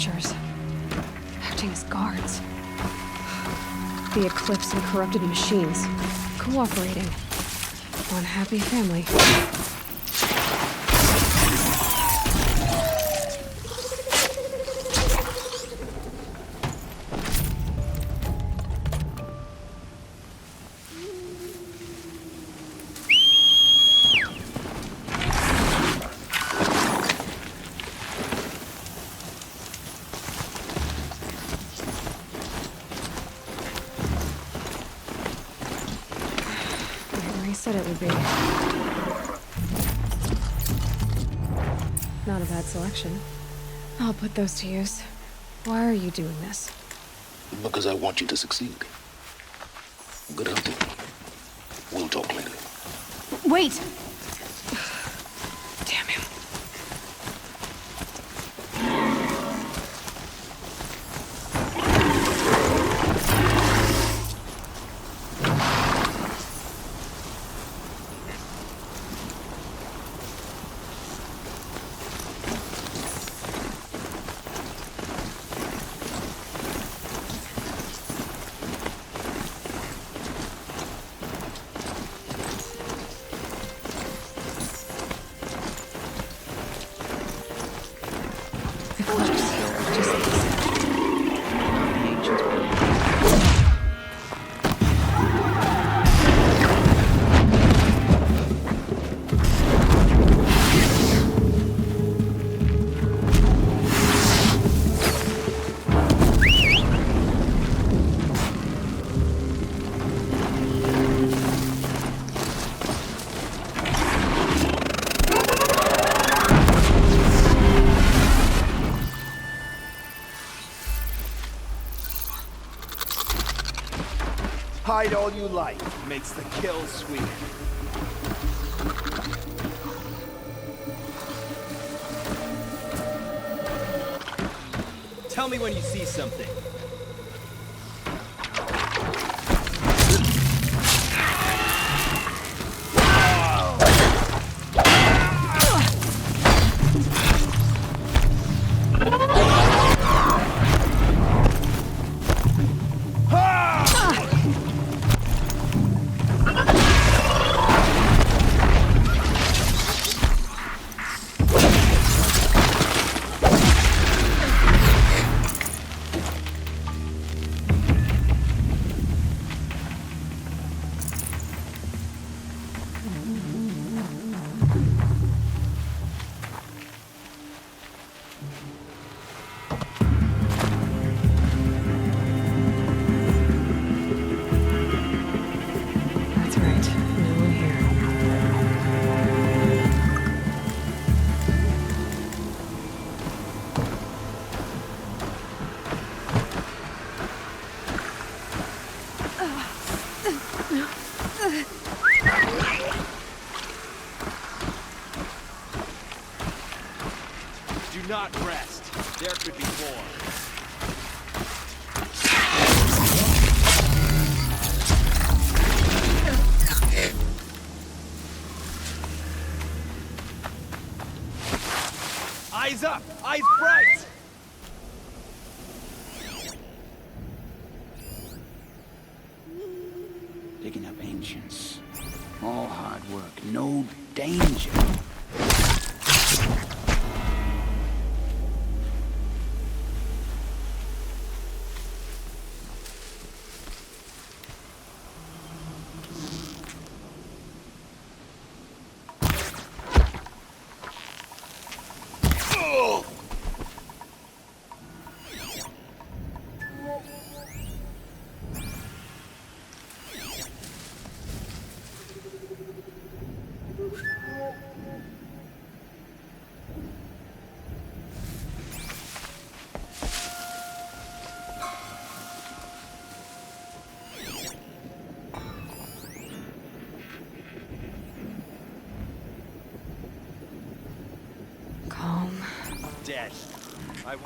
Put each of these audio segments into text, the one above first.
Watchers. Acting as guards. The Eclipse and corrupted machines. Cooperating. One happy family. Said it would be. Not a bad selection. I'll put those to use. Why are you doing this? Because I want you to succeed. Good hunting. We'll talk later. Wait! Damn him. Hide all you like. Makes the kill sweet. Tell me when you see something. Do not rest. There could be more. Eyes up! Eyes bright! Digging up ancients. All hard work, no danger. Dead. I will.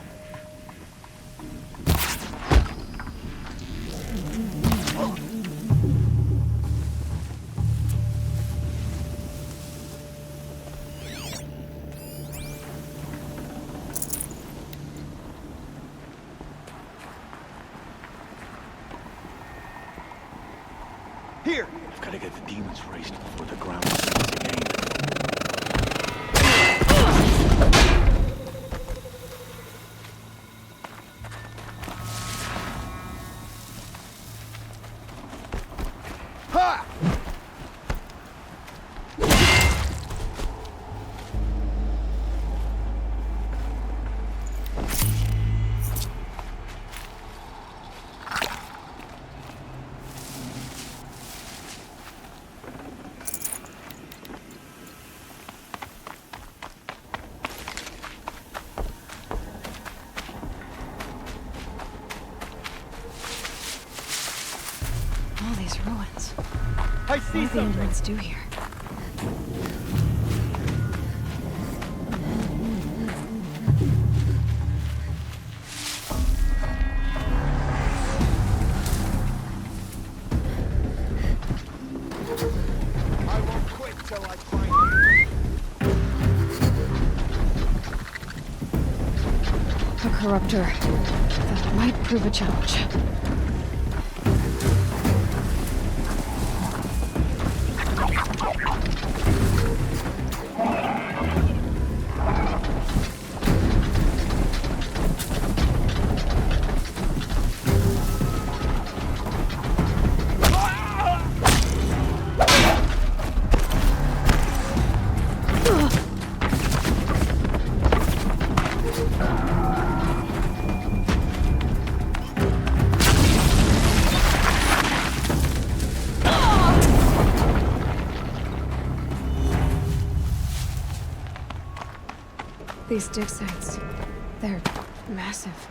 Gotta get the demons raised before the ground sinks again. Ha! All these ruins. I What see do the something. humans do here? I won't quit till I find it. A corruptor. That might prove a challenge. These dig sites, they're massive.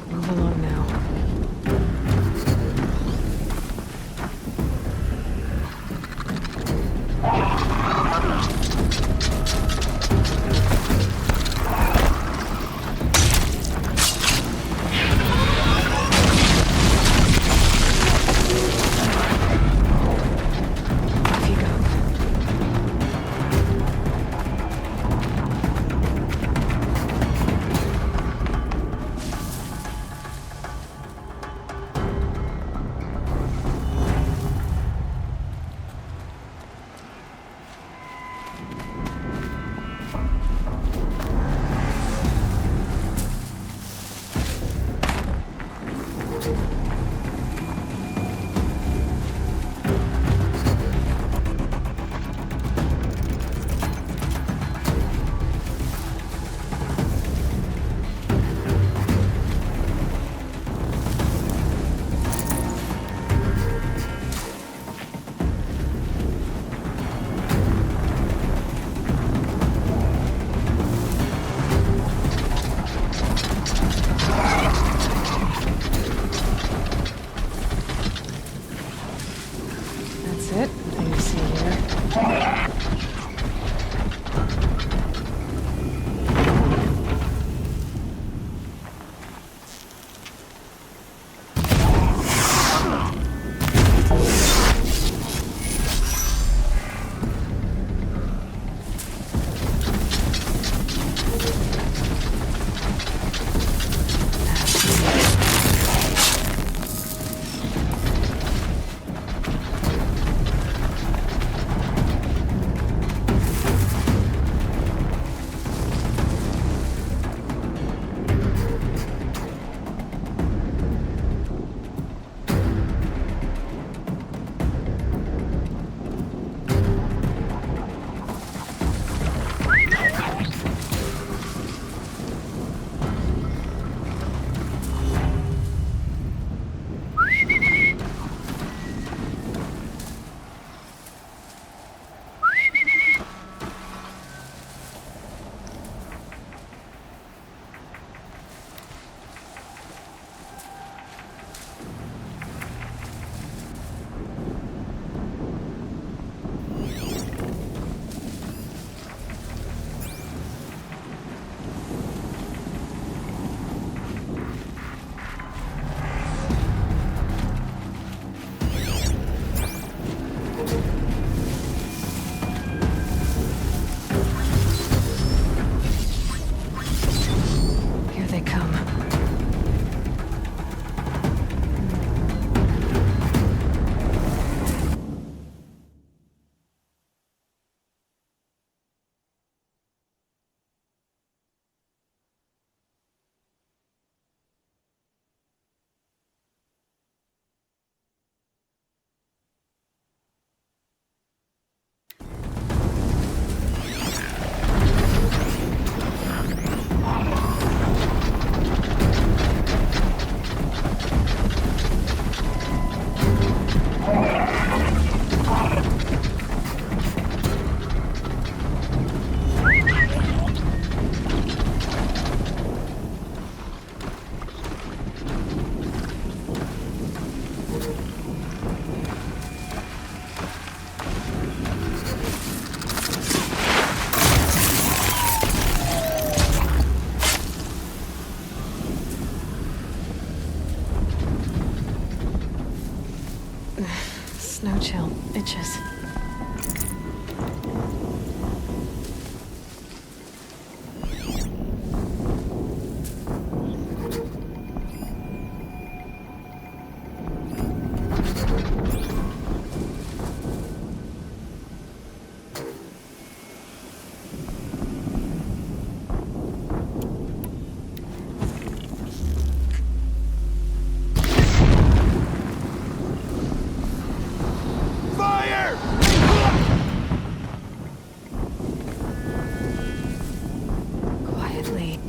Move along now. Off you go. That's it. Nothing to see here. chill. Itches. Fire! Quietly.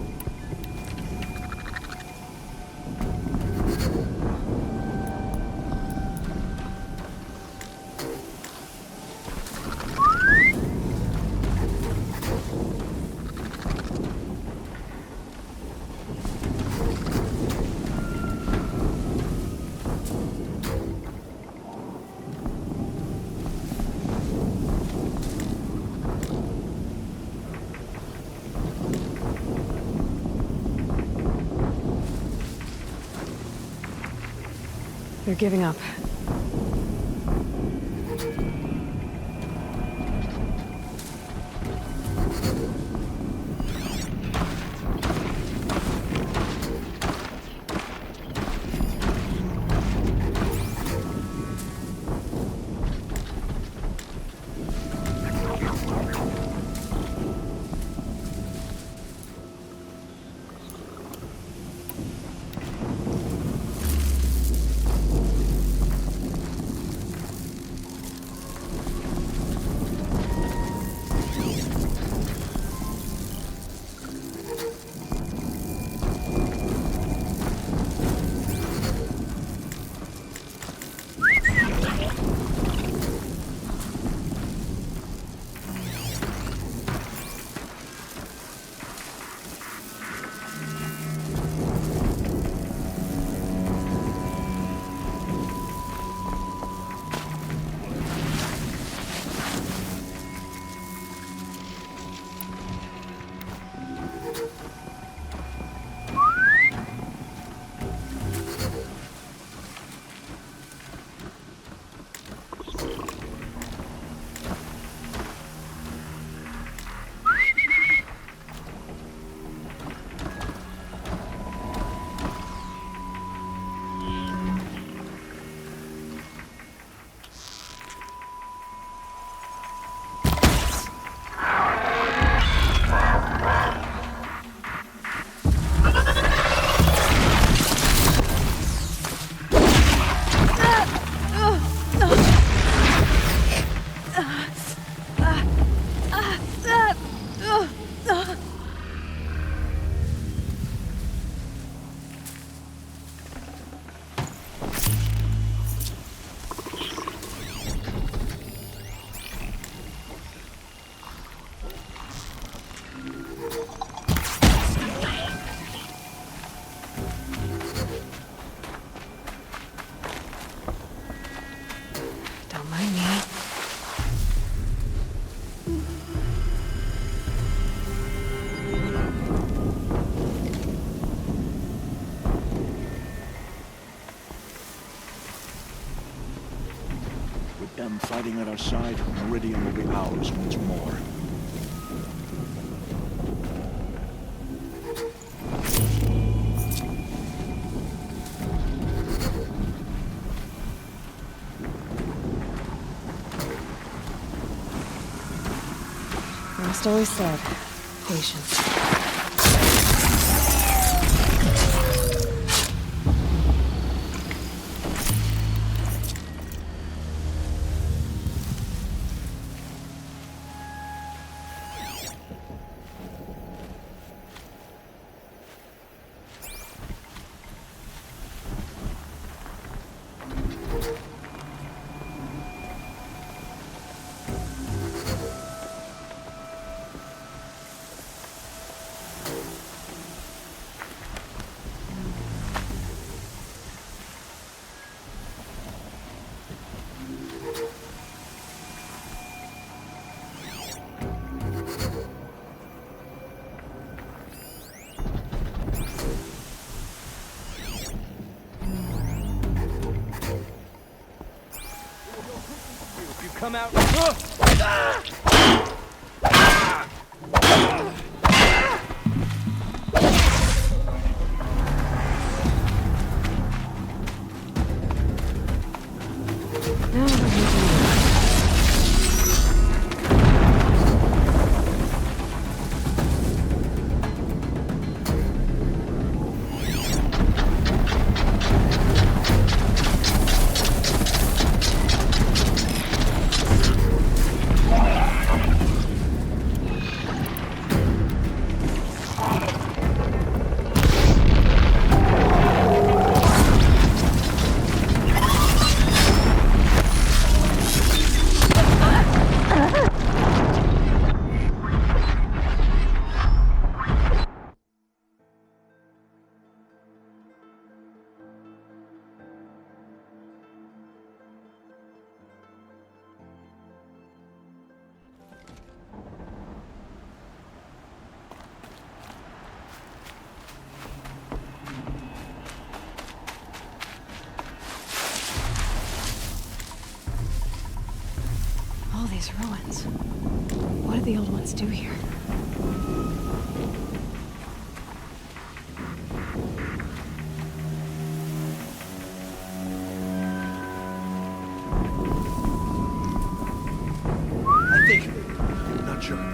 They're giving up. Don't mind me. With them fighting at our side, Meridian will be ours once more. Rost always said, patience. come out. Now what do we do? All these ruins. What did the old ones do here? I think. Not sure.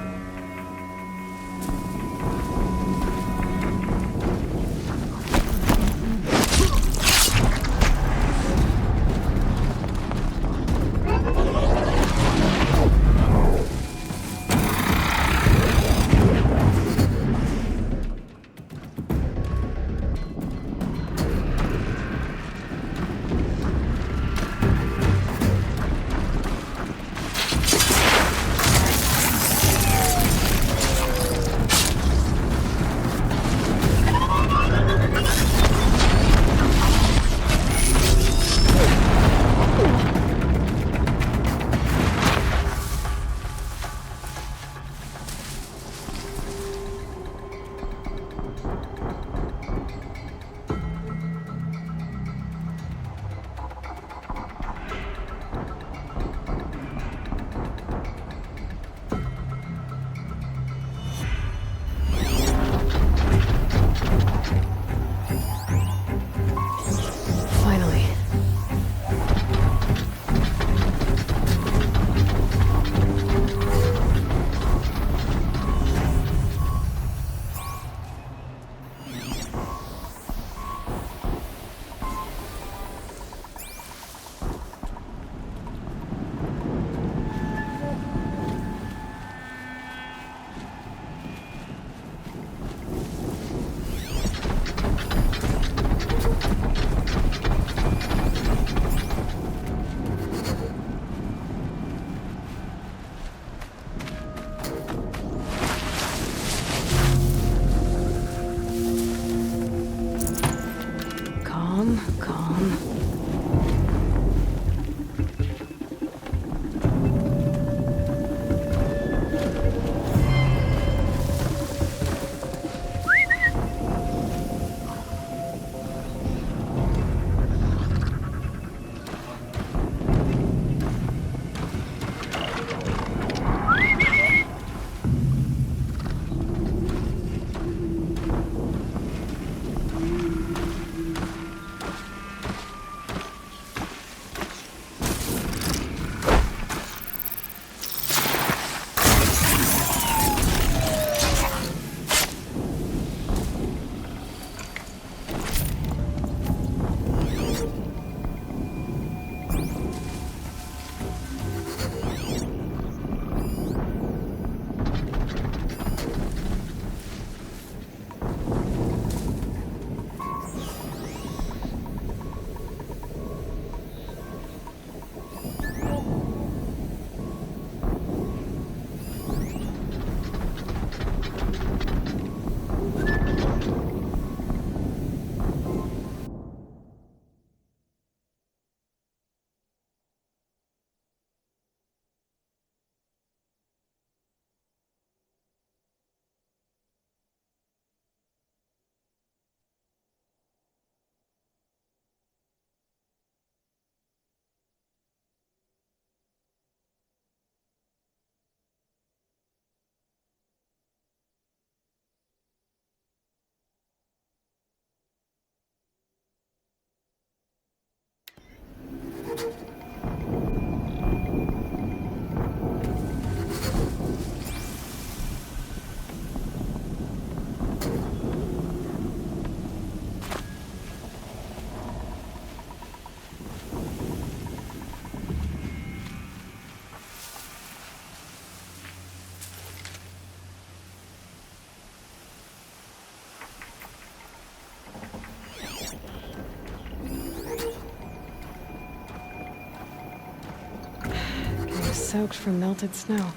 soaked from melted snow.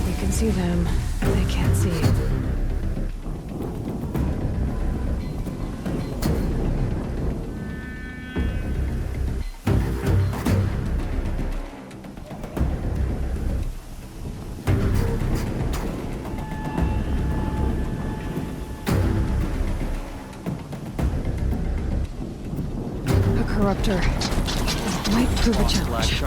We can see them, but they can't see. A corruptor. Might prove a challenge.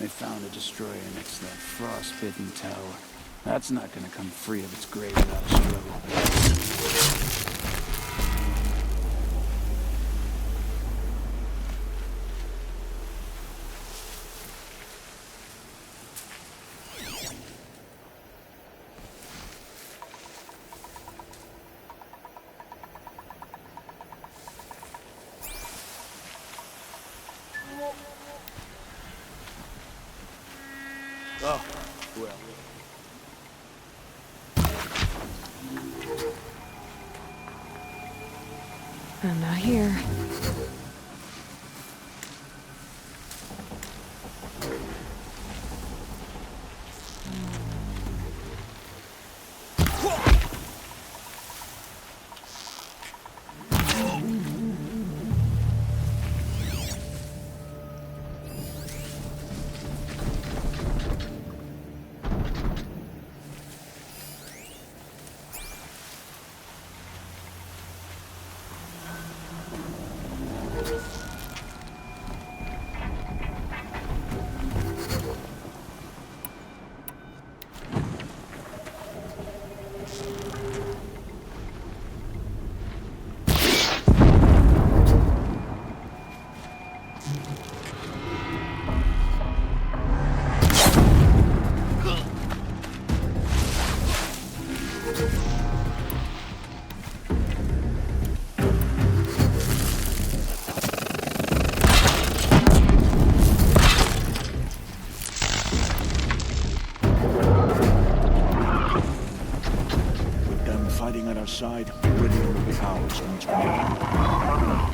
They found a destroyer next to that frost-bitten tower. That's not gonna come free of its grave without a struggle. Oh, well. I'm not here. Side, ready will be ours once we are.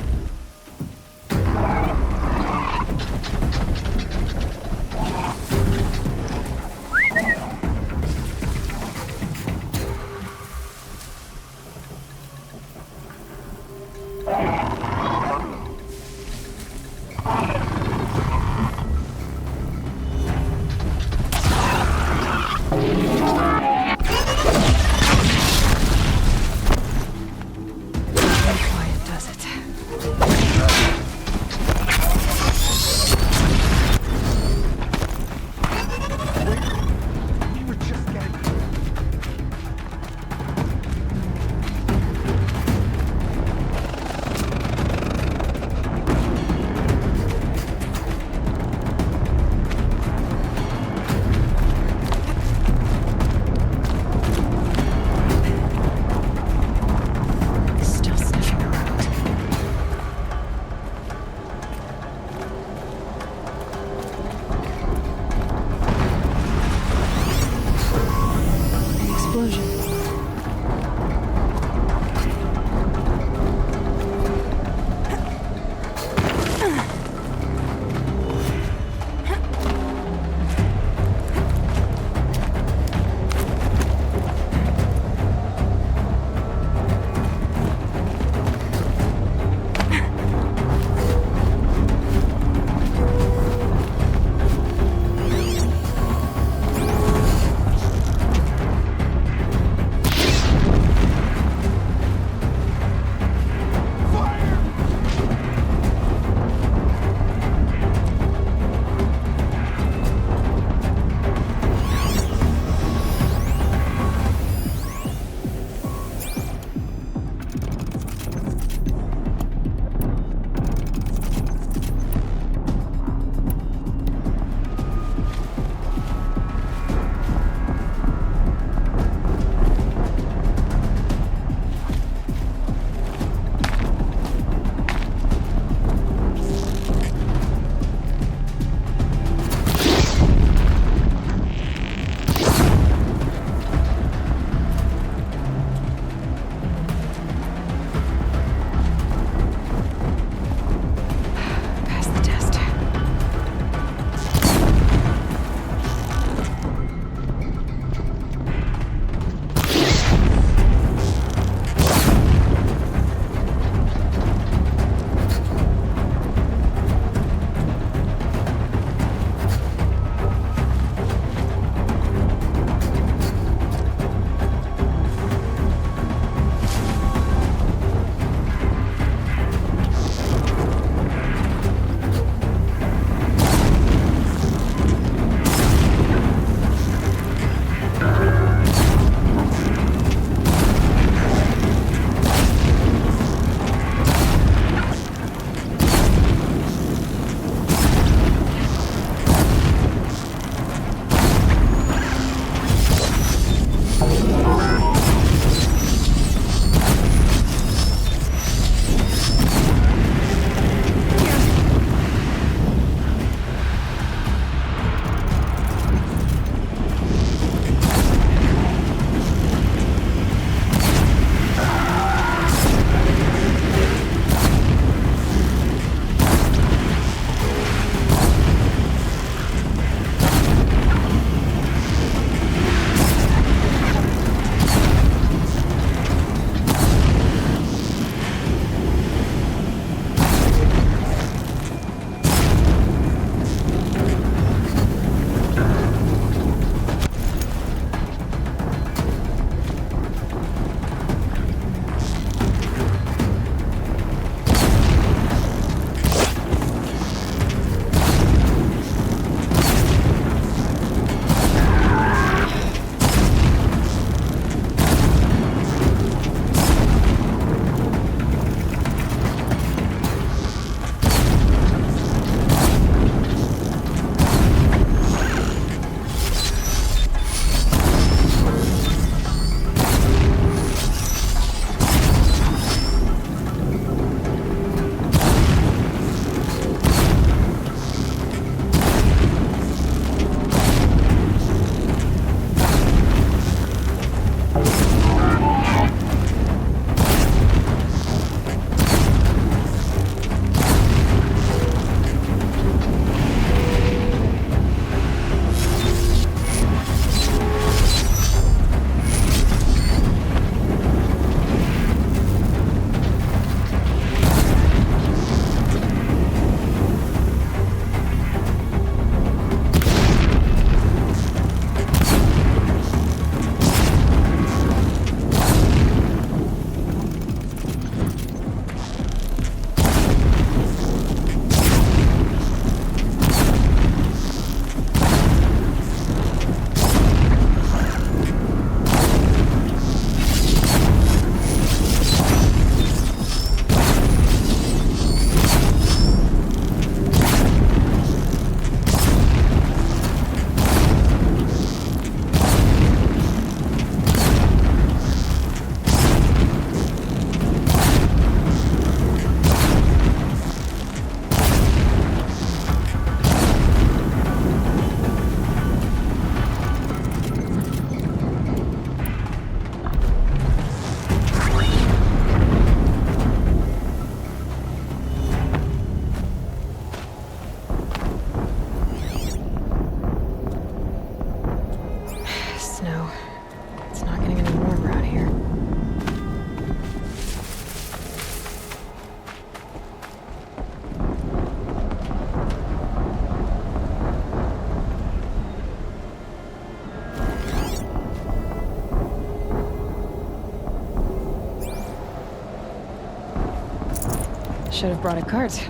should have brought a cart.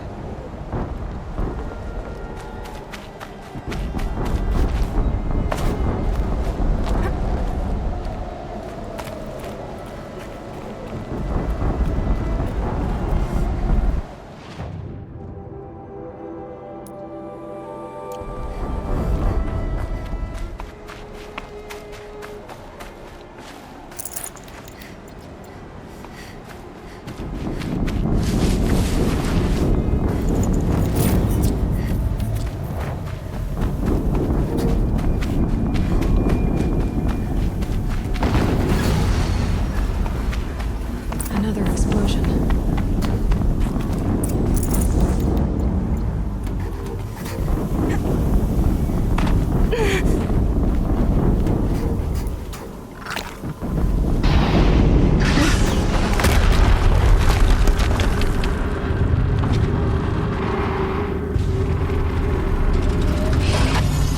Another explosion.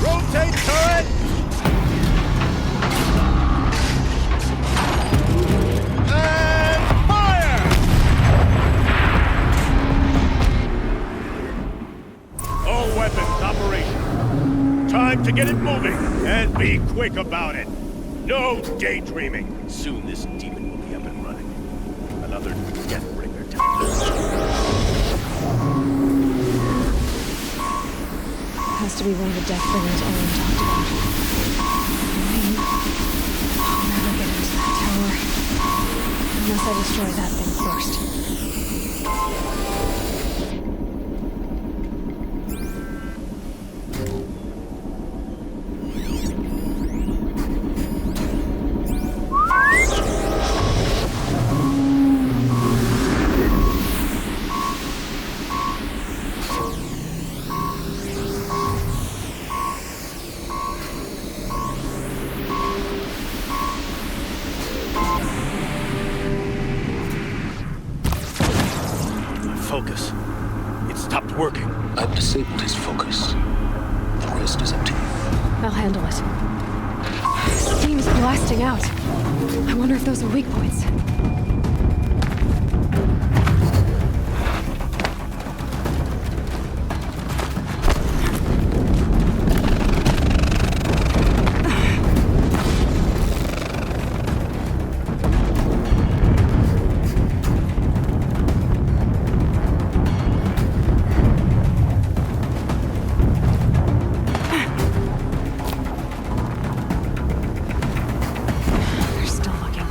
Rotate turret! And fire! All weapons operational. Time to get it moving, and be quick about it. No daydreaming. Soon this demon will be up and running. Another Deathbringer to Has to be one of the Deathbringers Owen talked about. Lane. I'll never get into that tower. Unless I destroy that thing first. focus. It stopped working. I've disabled his focus. The rest is up to you. I'll handle it. Steam's blasting out. I wonder if those are weak points. They're still looking.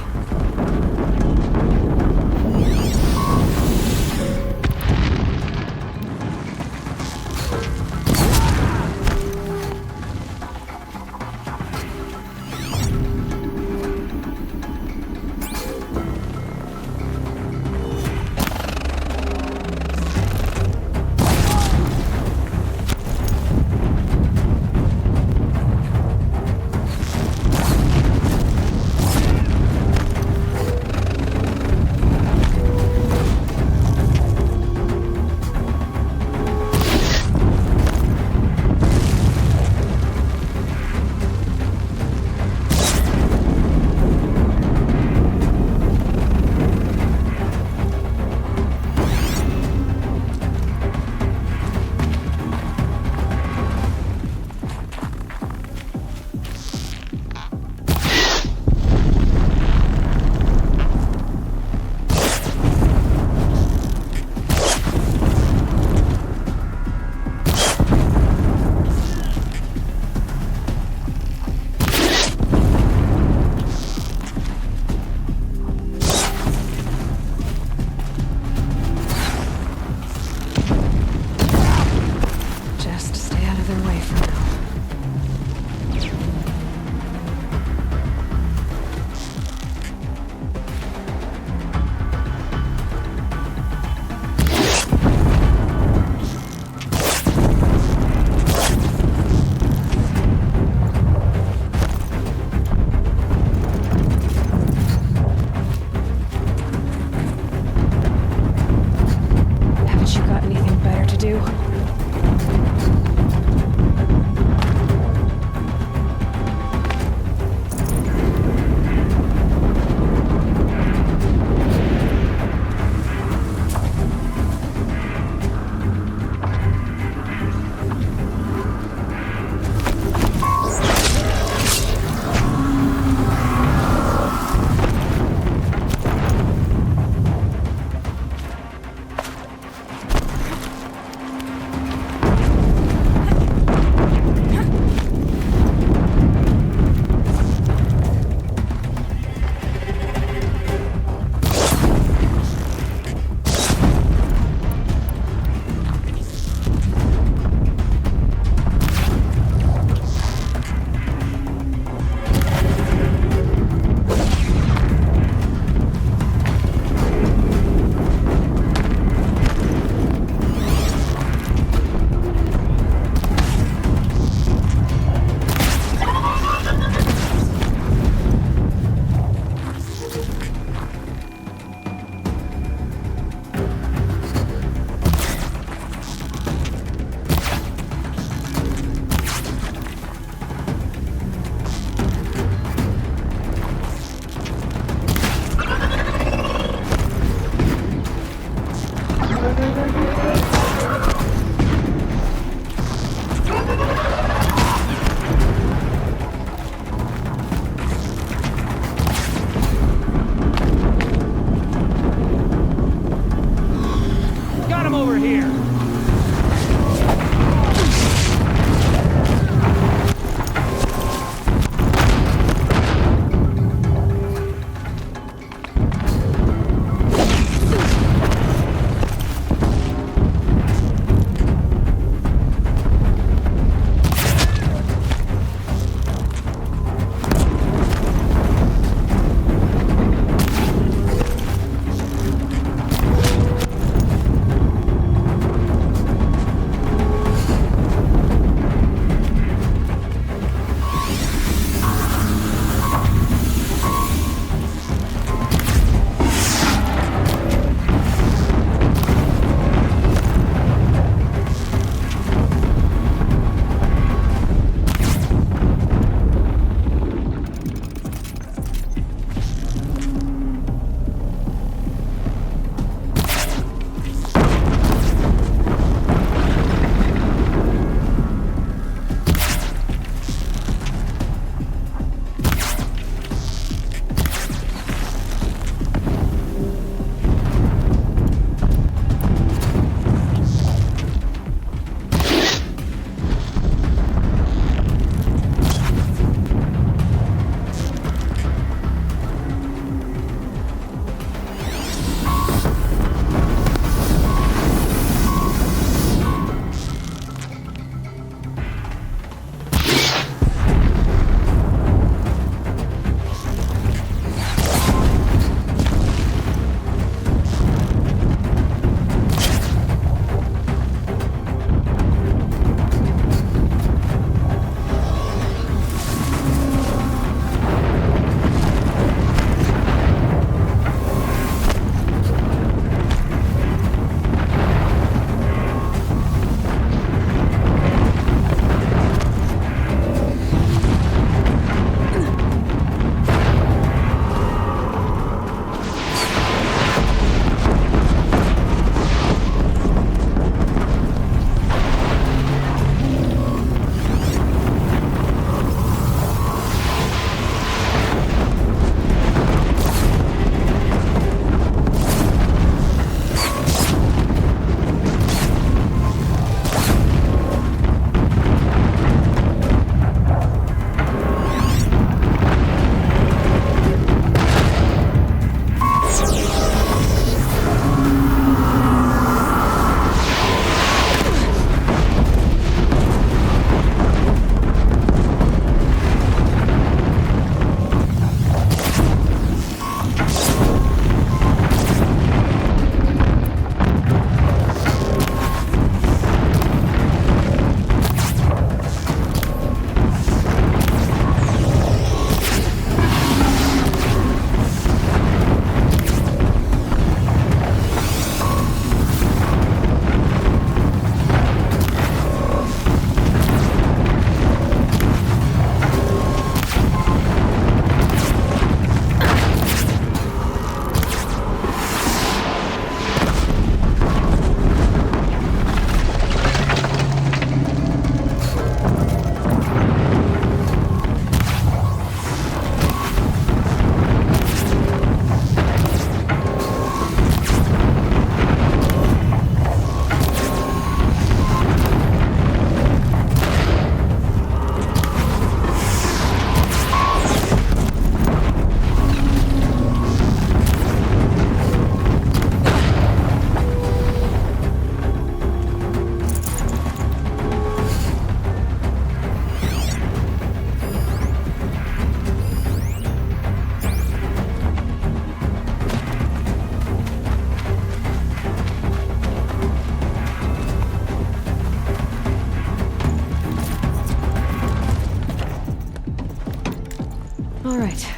All right.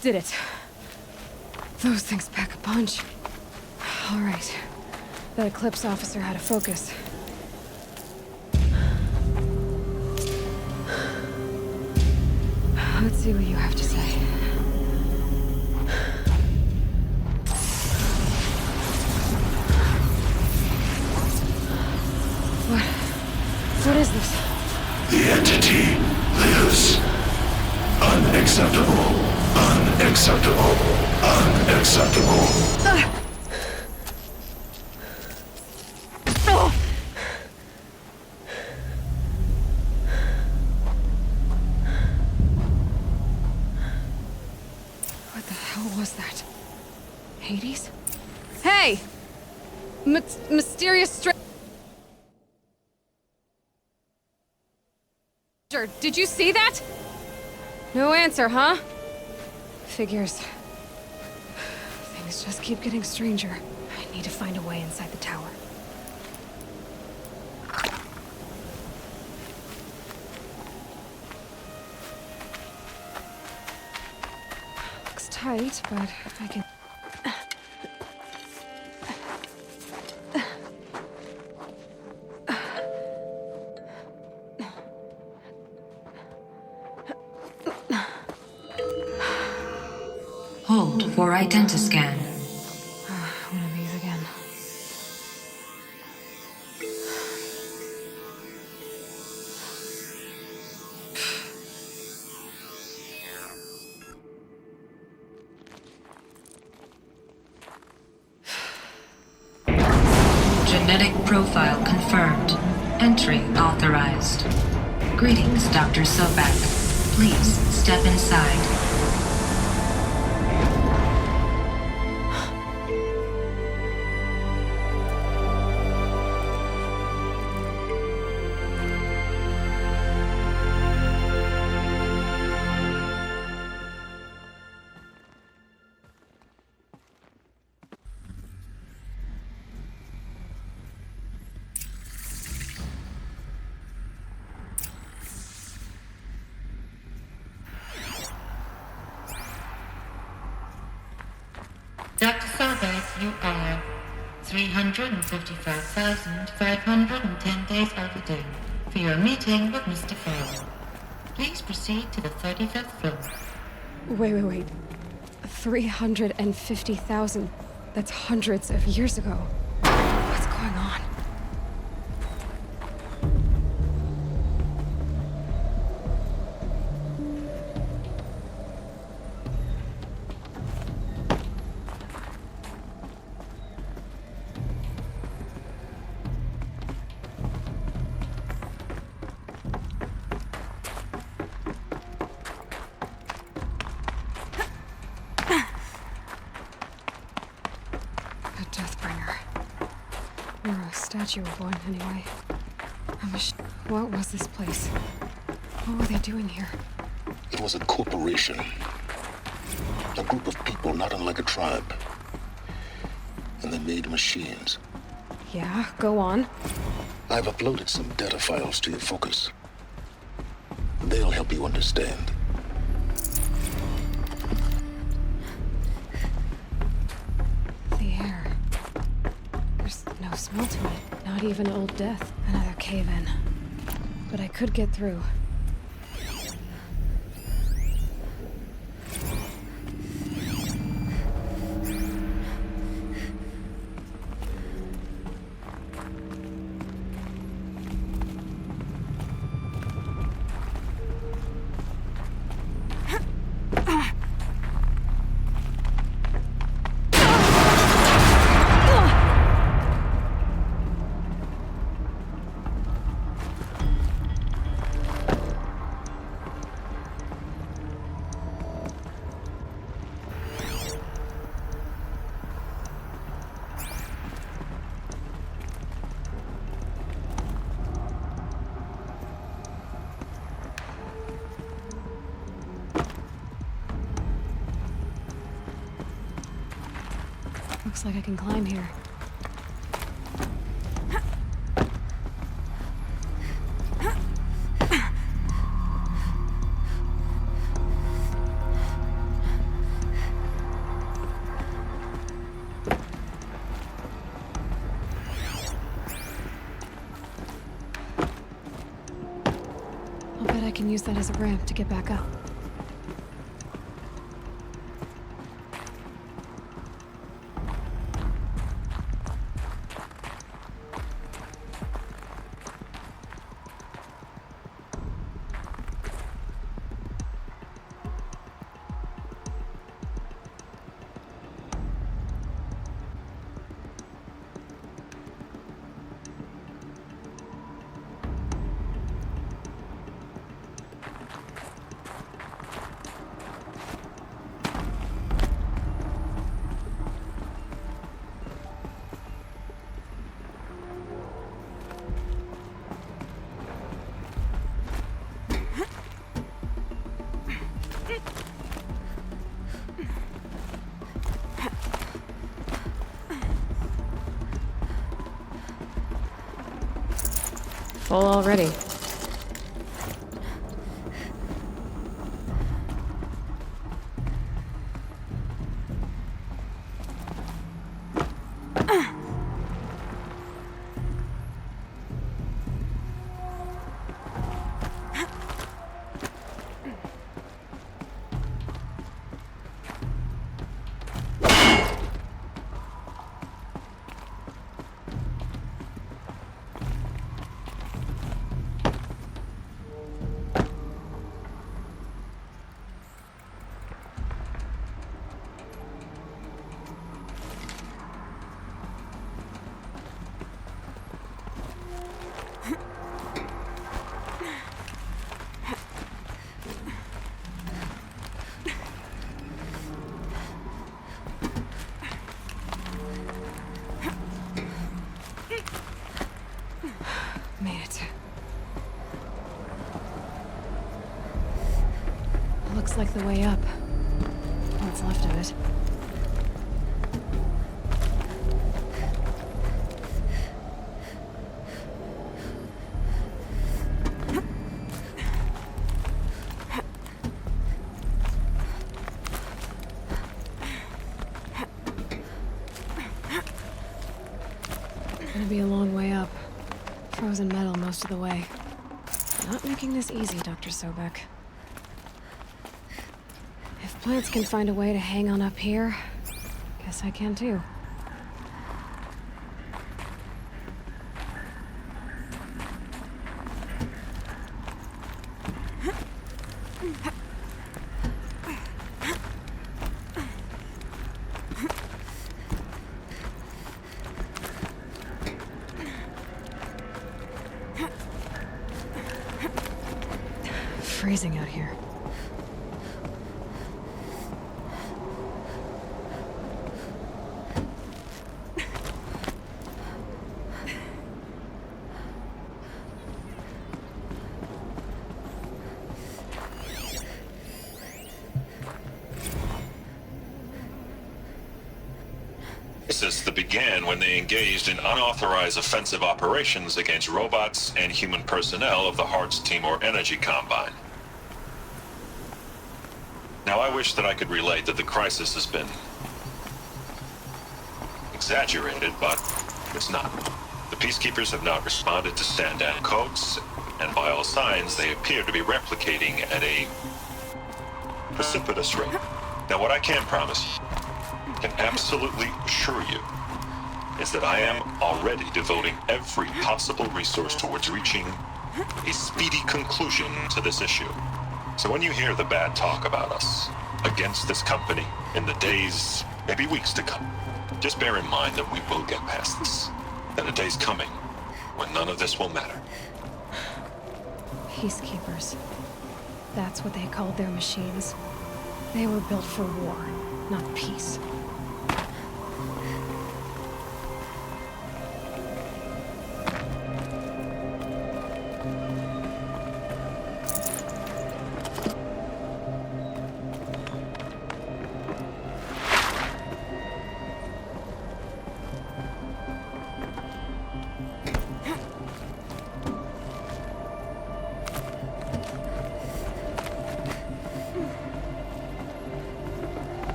Did it. Those things pack a punch. All right. That Eclipse officer had a focus. Let's see what you have to say. What is this? The entity lives. Unacceptable. Unacceptable. Unacceptable. What the hell was that? Hades? Hey! Mysterious stranger! Did you see that? No answer, huh? Figures. Things just keep getting stranger. I need to find a way inside the tower. Looks tight, but I can... Hold for identiscan. One of these again. Genetic profile confirmed. Entry authorized. Greetings, Dr. Sobak. Please step inside. Dr. Sobek, you are 355,510 days overdue for your meeting with Mr. Fowler. Please proceed to the 35th floor. Wait. 350,000. That's hundreds of years ago. What's going on? Or a statue of one, anyway. What was this place? What were they doing here? It was a corporation. A group of people not unlike a tribe. And they made machines. Yeah, go on. I've uploaded some data files to your focus. They'll help you understand. The air. There's no smell to it. Not even Old Death. Another cave-in. But I could get through. Looks like I can climb here. I'll bet I can use that as a ramp to get back up. Full already. Made it. Looks like the way up. What's left of it. Gonna be a long way up. Frozen metal most of the way. Not making this easy, Dr. Sobek. If plants can find a way to hang on up here, guess I can too. Freezing out here. Crisis that began when they engaged in unauthorized offensive operations against robots and human personnel of the Hearts Timor Energy Combine. Now, I wish that I could relate that the crisis has been exaggerated, but it's not. The peacekeepers have not responded to stand-down codes, and by all signs, they appear to be replicating at a precipitous rate. Now, what I can promise you, can absolutely assure you, is that I am already devoting every possible resource towards reaching a speedy conclusion to this issue. So when you hear the bad talk about us against this company in the days, maybe weeks to come, just bear in mind that we will get past this. That a day's coming when none of this will matter. Peacekeepers. That's what they called their machines. They were built for war, not peace.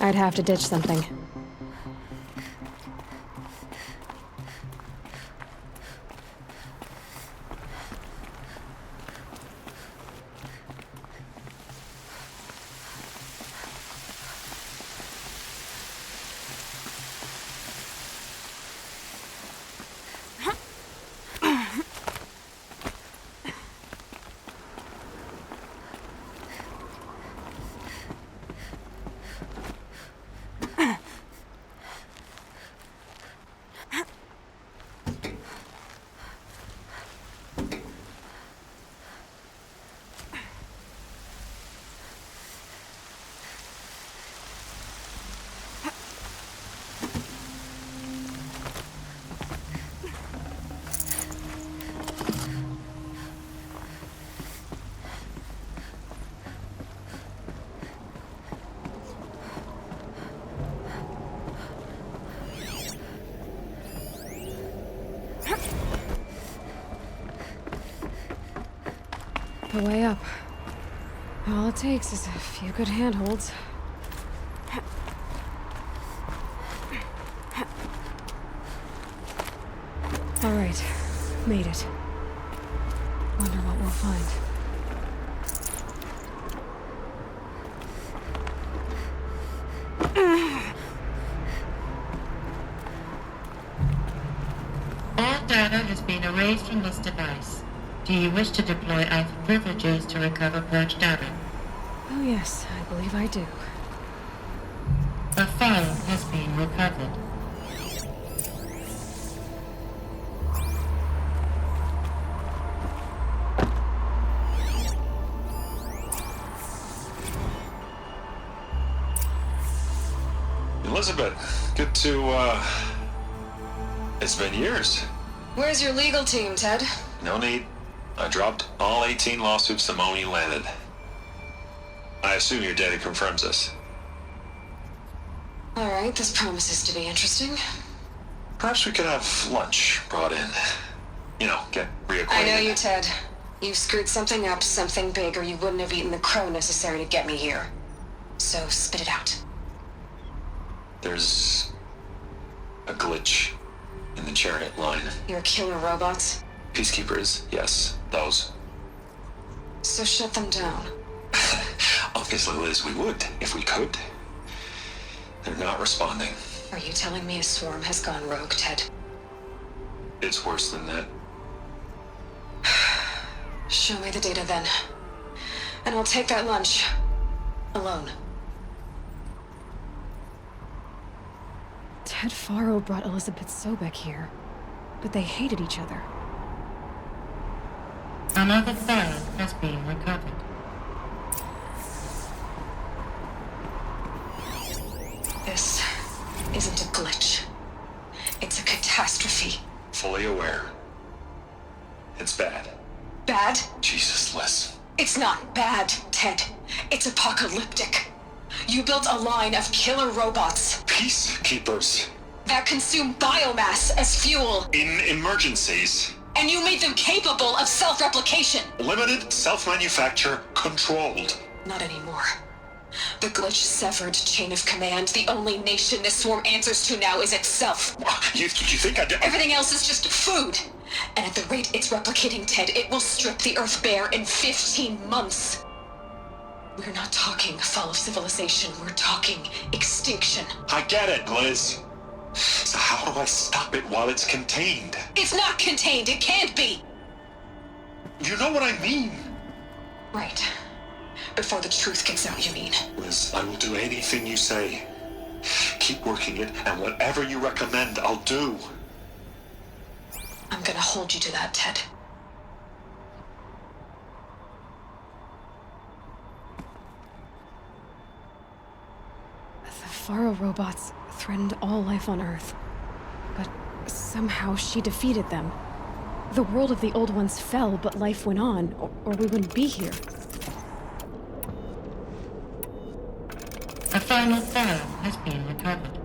I'd have to ditch something. The way up. All it takes is a few good handholds. All right, made it. Wonder what we'll find. All data has been erased from this device. Do you wish to deploy Alpha privileges to recover purged data? Oh yes, I believe I do. A file has been recovered. Elizabeth, good to, it's been years. Where's your legal team, Ted? No need. I dropped all 18 lawsuits the moment you landed. I assume your data confirms this. All right, this promises to be interesting. Perhaps we could have lunch brought in. You know, get reacquainted. I know you, Ted. You screwed something up, something big, or you wouldn't have eaten the crow necessary to get me here. So spit it out. There's a glitch in the chariot line. Your killer robots? Peacekeepers, yes, those. So shut them down. Obviously, Liz, we would, if we could. They're not responding. Are you telling me a swarm has gone rogue, Ted? It's worse than that. Show me the data then. And I'll take that lunch. Alone. Ted Faro brought Elizabeth Sobek here, but they hated each other. Another file has been recovered. This isn't a glitch. It's a catastrophe. Fully aware. It's bad. Bad? Jesus, Liz. It's not bad, Ted. It's apocalyptic. You built a line of killer robots Peacekeepers. that consume biomass as fuel, In emergencies. and you made them capable of self-replication. Limited, self-manufacture, controlled. Not anymore. The glitch severed chain of command. The only nation this swarm answers to now is itself. You think I did? Everything else is just food. And at the rate it's replicating, Ted, it will strip the Earth bare in 15 months. We're not talking fall of civilization. We're talking extinction. I get it, Liz. So how do I stop it while it's contained? It's not contained. It can't be. You know what I mean. Right. Before the truth gets out, you mean? Liz, I will do anything you say. Keep working it, and whatever you recommend, I'll do. I'm gonna hold you to that, Ted. The Faro robots threatened all life on Earth. But somehow she defeated them. The world of the old ones fell, but life went on, or we wouldn't be here. A final file has been recovered.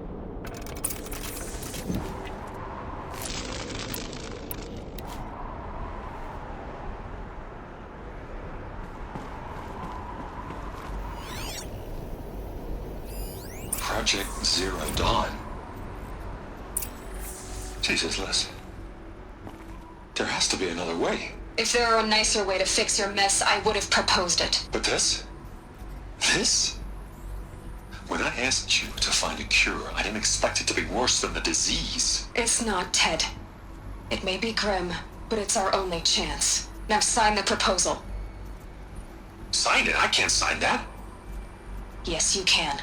Project Zero Dawn. Jesus, Liz. There has to be another way. If there were a nicer way to fix your mess, I would have proposed it. But this? This? When I asked you to find a cure, I didn't expect it to be worse than the disease. It's not, Ted. It may be grim, but it's our only chance. Now sign the proposal. Sign it? I can't sign that. Yes, you can.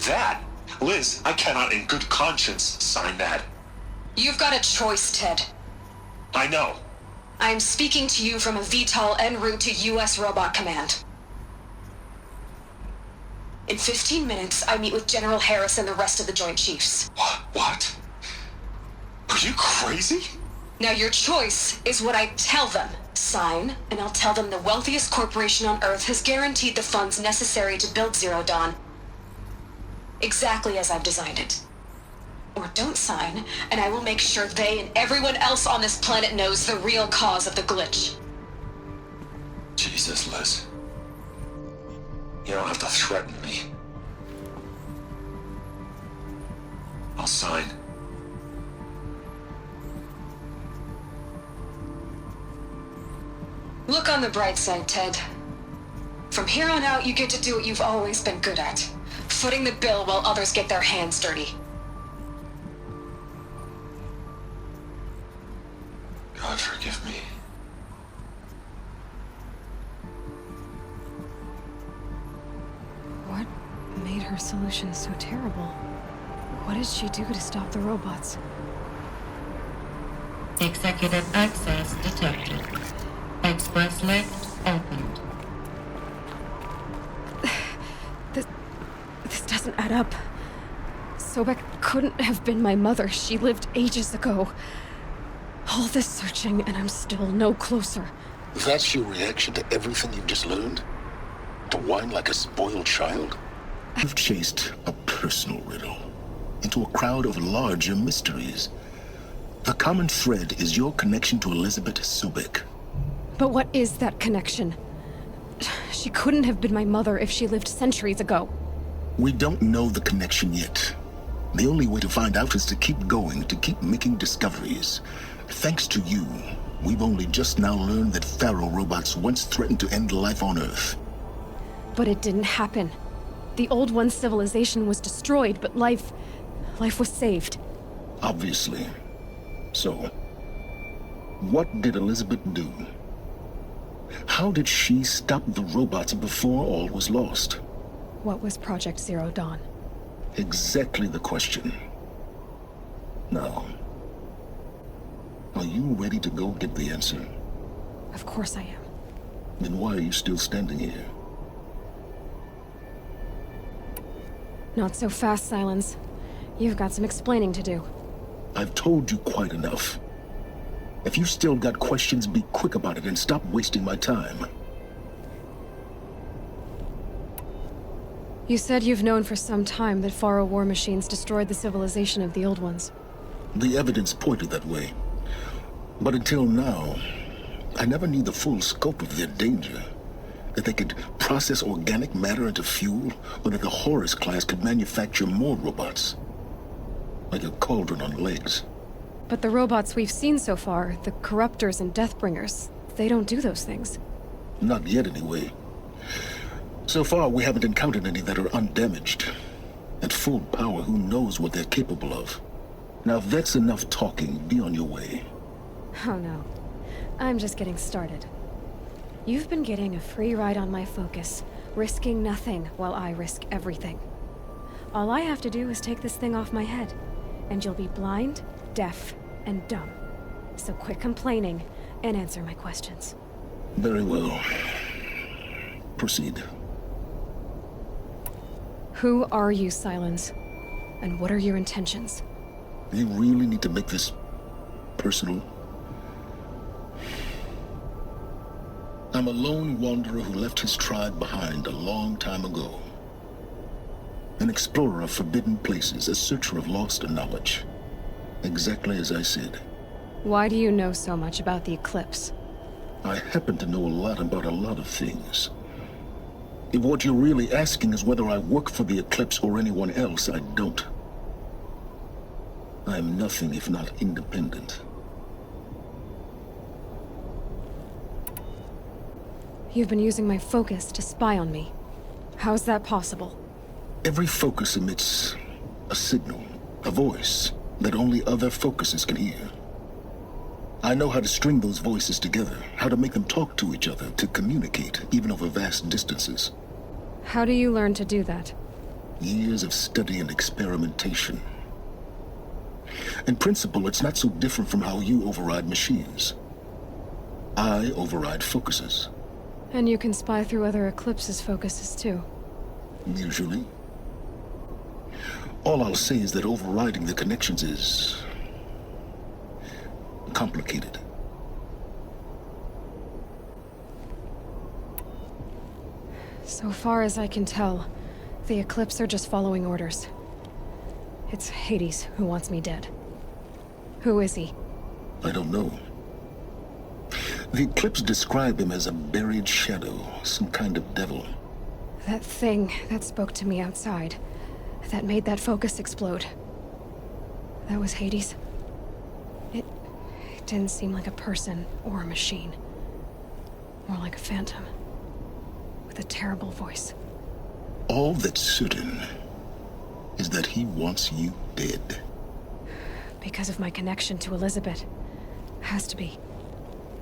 That? Liz, I cannot in good conscience sign that. You've got a choice, Ted. I know. I am speaking to you from a VTOL en route to U.S. Robot Command. In 15 minutes, I meet with General Harris and the rest of the Joint Chiefs. What? Are you crazy? Now your choice is what I tell them. Sign, and I'll tell them the wealthiest corporation on Earth has guaranteed the funds necessary to build Zero Dawn. Exactly as I've designed it. Or don't sign, and I will make sure they and everyone else on this planet knows the real cause of the glitch. Jesus, Liz. You don't have to threaten me. I'll sign. Look on the bright side, Ted. From here on out, you get to do what you've always been good at. Footing the bill while others get their hands dirty. God forgive me. What made her solution so terrible? What did she do to stop the robots? Executive access detected. Express lift opened. This doesn't add up. Sobek couldn't have been my mother. She lived ages ago. All this searching, and I'm still no closer. That's your reaction to everything you've just learned? To whine like a spoiled child? You've chased a personal riddle into a crowd of larger mysteries. The common thread is your connection to Elizabeth Sobek. But what is that connection? She couldn't have been my mother if she lived centuries ago. We don't know the connection yet. The only way to find out is to keep going, to keep making discoveries. Thanks to you, we've only just now learned that Pharaoh robots once threatened to end life on Earth. But it didn't happen. The Old One's civilization was destroyed, but life was saved. Obviously. So, what did Elizabeth do? How did she stop the robots before all was lost? What was Project Zero Dawn? Exactly the question. Now, are you ready to go get the answer? Of course I am. Then why are you still standing here? Not so fast, Silence. You've got some explaining to do. I've told you quite enough. If you've still got questions, be quick about it and stop wasting my time. You said you've known for some time that Pharaoh war machines destroyed the civilization of the Old Ones. The evidence pointed that way. But until now, I never knew the full scope of their danger. That they could process organic matter into fuel, or that the Horus class could manufacture more robots. Like a cauldron on legs. But the robots we've seen so far, the Corruptors and Deathbringers, they don't do those things. Not yet, anyway. So far, we haven't encountered any that are undamaged. At full power, who knows what they're capable of? Now, if that's enough talking, be on your way. Oh no. I'm just getting started. You've been getting a free ride on my focus, risking nothing while I risk everything. All I have to do is take this thing off my head, and you'll be blind, deaf, and dumb. So quit complaining and answer my questions. Very well. Proceed. Who are you, Silence? And what are your intentions? You really need to make this personal? I'm a lone wanderer who left his tribe behind a long time ago. An explorer of forbidden places, a searcher of lost knowledge. Exactly as I said. Why do you know so much about the eclipse? I happen to know a lot about a lot of things. If what you're really asking is whether I work for the Eclipse or anyone else, I don't. I am nothing if not independent. You've been using my focus to spy on me. How's that possible? Every focus emits a signal, a voice, that only other focuses can hear. I know how to string those voices together, how to make them talk to each other, to communicate, even over vast distances. How do you learn to do that? Years of study and experimentation. In principle, it's not so different from how you override machines. I override focuses. And you can spy through other Eclipse's focuses too. Usually. All I'll say is that overriding the connections is complicated. So far as I can tell, the Eclipse are just following orders. It's Hades who wants me dead. Who is he? I don't know. The Eclipse describe him as a buried shadow, some kind of devil. That thing that spoke to me outside, that made that focus explode. That was Hades. It didn't seem like a person or a machine. More like a phantom. With a terrible voice. All that's certain is that he wants you dead. Because of my connection to Elizabeth. Has to be.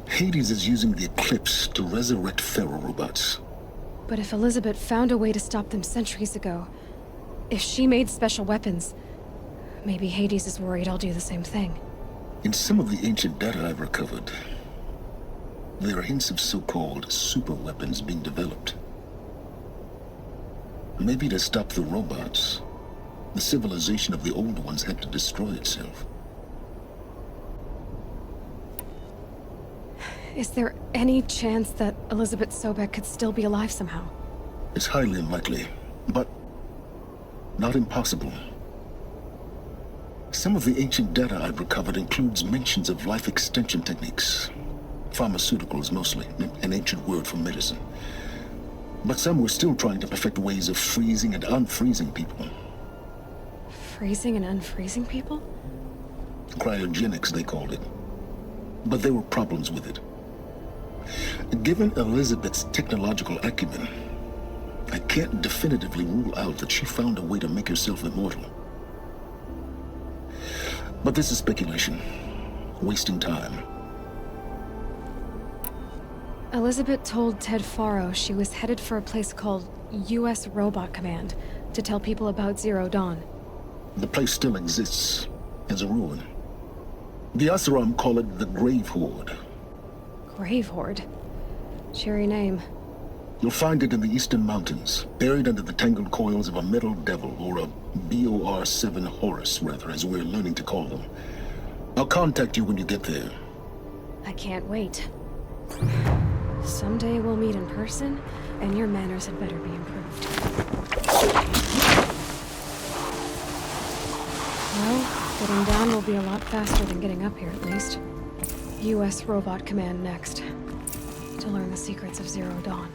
Hades is using the Eclipse to resurrect ferrorobots. But if Elizabeth found a way to stop them centuries ago, if she made special weapons, maybe Hades is worried I'll do the same thing. In some of the ancient data I've recovered, there are hints of so-called super weapons being developed. Maybe to stop the robots, the civilization of the old ones had to destroy itself. Is there any chance that Elizabeth Sobek could still be alive somehow? It's highly unlikely, but not impossible. Some of the ancient data I've recovered includes mentions of life extension techniques. Pharmaceuticals mostly, an ancient word for medicine. But some were still trying to perfect ways of freezing and unfreezing people. Freezing and unfreezing people? Cryogenics, they called it. But there were problems with it. Given Elizabeth's technological acumen, I can't definitively rule out that she found a way to make herself immortal. But this is speculation. Wasting time. Elizabeth told Ted Faro she was headed for a place called U.S. Robot Command to tell people about Zero Dawn. The place still exists, as a ruin. The Asuram call it the Grave Horde. Grave Horde? Cheery name. You'll find it in the Eastern Mountains, buried under the tangled coils of a metal devil, or a BOR-7 Horus, rather, as we're learning to call them. I'll contact you when you get there. I can't wait. Someday we'll meet in person, and your manners had better be improved. Well, getting down will be a lot faster than getting up here, at least. U.S. Robot Command next. To learn the secrets of Zero Dawn.